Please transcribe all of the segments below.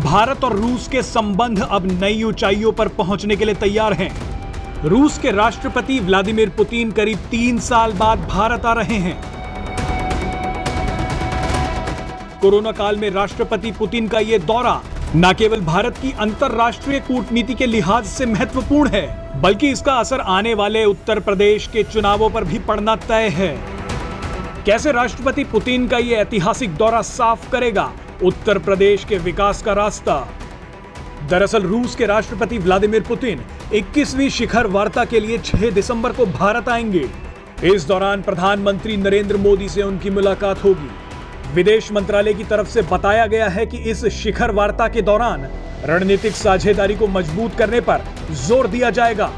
भारत और रूस के संबंध अब नई ऊंचाइयों पर पहुंचने के लिए तैयार हैं। रूस के राष्ट्रपति व्लादिमीर पुतिन करीब 3 साल बाद भारत आ रहे हैं। कोरोना काल में राष्ट्रपति पुतिन का यह दौरा न केवल भारत की अंतरराष्ट्रीय कूटनीति के लिहाज से महत्वपूर्ण है, बल्कि इसका असर आने वाले उत्तर प्रदेश के चुनावों पर भी पड़ना तय है। कैसे राष्ट्रपति पुतिन का यह ऐतिहासिक दौरा साफ करेगा उत्तर प्रदेश के विकास का रास्ता? दरअसल रूस के राष्ट्रपति व्लादिमीर पुतिन 21वीं शिखर वार्ता के लिए 6 दिसंबर को भारत आएंगे। इस दौरान प्रधानमंत्री नरेंद्र मोदी से उनकी मुलाकात होगी। विदेश मंत्रालय की तरफ से बताया गया है कि इस शिखर वार्ता के दौरान रणनीतिक साझेदारी को मजबूत करने पर जोर दिया जाएगा।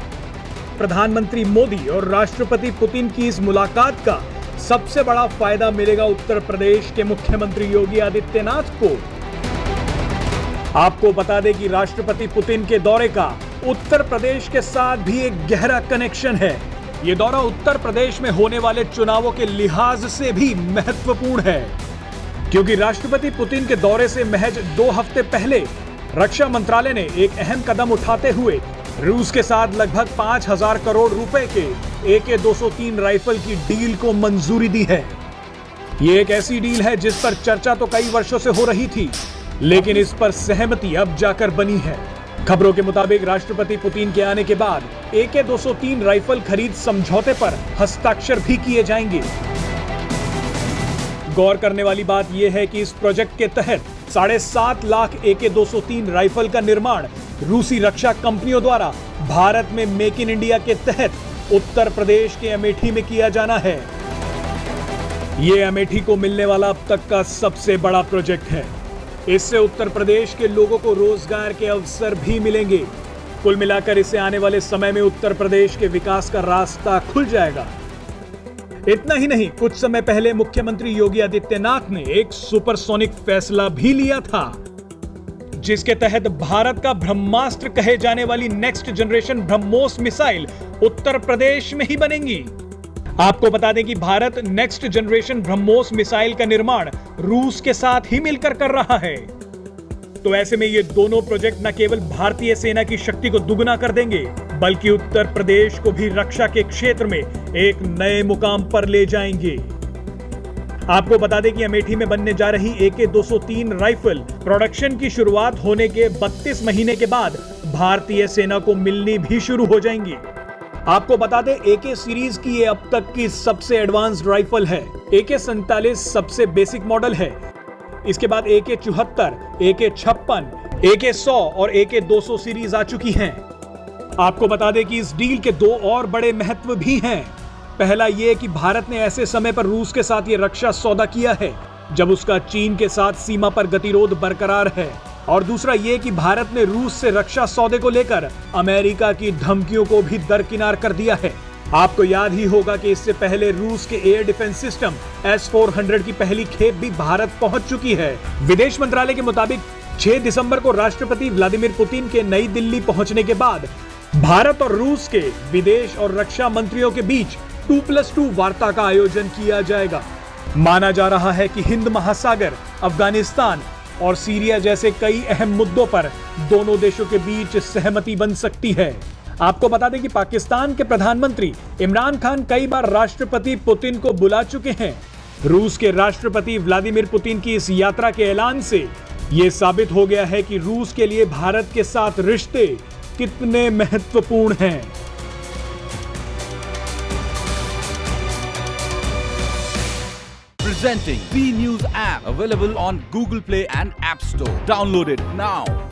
प्रधानमंत्री मोदी और राष्ट्रपति पुतिन की इस मुलाकात का सबसे बड़ा फायदा मिलेगा उत्तर प्रदेश के मुख्यमंत्री योगी आदित्यनाथ को। आपको बता दें कि राष्ट्रपति पुतिन के दौरे का उत्तर प्रदेश के साथ भी एक गहरा कनेक्शन है। यह दौरा उत्तर प्रदेश में होने वाले चुनावों के लिहाज से भी महत्वपूर्ण है, क्योंकि राष्ट्रपति पुतिन के दौरे से महज 2 हफ्ते पहले रक्षा मंत्रालय ने एक अहम कदम उठाते हुए रूस के साथ लगभग 5,000 करोड़ रुपए के AK-203 राइफल की डील को मंजूरी दी है। ये एक ऐसी डील है जिस पर चर्चा तो कई वर्षों से हो रही थी, लेकिन इस पर सहमति अब जाकर बनी है। खबरों के मुताबिक राष्ट्रपति पुतिन के आने के बाद AK-203 राइफल खरीद समझौते पर हस्ताक्षर भी किए जाएंगे। गौर करने वाली बात यह है कि इस प्रोजेक्ट के तहत 7.5 लाख AK-203 राइफल का निर्माण रूसी रक्षा कंपनियों द्वारा भारत में मेक इन इंडिया के तहत उत्तर प्रदेश के अमेठी में किया जाना है। यह अमेठी को मिलने वाला अब तक का सबसे बड़ा प्रोजेक्ट है। इससे उत्तर प्रदेश के लोगों को रोजगार के अवसर भी मिलेंगे। कुल मिलाकर इसे आने वाले समय में उत्तर प्रदेश के विकास का रास्ता खुल जाएगा। इतना ही नहीं, कुछ समय पहले मुख्यमंत्री योगी आदित्यनाथ ने एक सुपरसोनिक फैसला भी लिया था, जिसके तहत भारत का ब्रह्मास्त्र कहे जाने वाली next generation BrahMos missile Uttar Pradesh में ही बनेंगी। आपको बता दें कि Bharat next generation BrahMos missile का निर्माण रूस के साथ ही मिलकर कर रहा है। तो ऐसे में ये दोनों प्रोजेक्ट न केवल भारतीय सेना की शक्ति को दुगना कर देंगे, बल्कि उत्तर प्रदेश को भी रक्षा के क्षेत्र में एक नए मुकाम पर ले जाएंगे। आपको बता दें कि अमेठी में बनने जा रही AK-203 राइफल प्रोडक्शन की शुरुआत होने के 32 महीने के बाद भारतीय सेना को मिलनी भी शुरू हो जाएंगी। आपको बता दें AK सीरीज की ये अब तक की सबसे एडवांस्ड राइफल है। AK-47 सबसे बेसिक मॉडल है। इसके बाद AK-74, AK-56, AK-100 और AK-200 सीरीज आ चुकी हैं। आपको बता दें कि इस डील के 2 और बड़े महत्व भी हैं। पहला यह कि भारत ने ऐसे समय पर रूस के साथ ये रक्षा सौदा किया है जब उसका चीन के साथ सीमा पर गतिरोध बरकरार है, और दूसरा यह कि भारत ने रूस से रक्षा सौदे को लेकर अमेरिका की धमकियों को भी दरकिनार कर दिया है। आपको याद ही होगा कि इससे पहले रूस के एयर डिफेंस सिस्टम S-400 की पहली खेप भी भारत पहुंच चुकी है। विदेश मंत्रालय के मुताबिक 6 दिसंबर को राष्ट्रपति व्लादिमीर पुतिन के नई दिल्ली पहुंचने के बाद भारत और रूस के विदेश और रक्षा मंत्रियों के बीच 2+2 वार्ता का आयोजन किया जाएगा। माना जा रहा है कि हिंद महासागर, अफगानिस्तान और सीरिया जैसे कई अहम मुद्दों पर दोनों देशों के बीच सहमति बन सकती है। आपको बता दें कि पाकिस्तान के प्रधानमंत्री इमरान खान कई बार राष्ट्रपति पुतिन को बुला चुके हैं। रूस के राष्ट्रपति व्लादिमीर पुतिन की इस यात्रा के ऐलान से यह साबित हो गया है कि रूस के लिए भारत के साथ रिश्ते कितने महत्वपूर्ण हैं। Presenting B News app, available on Google Play and App Store. Download it now.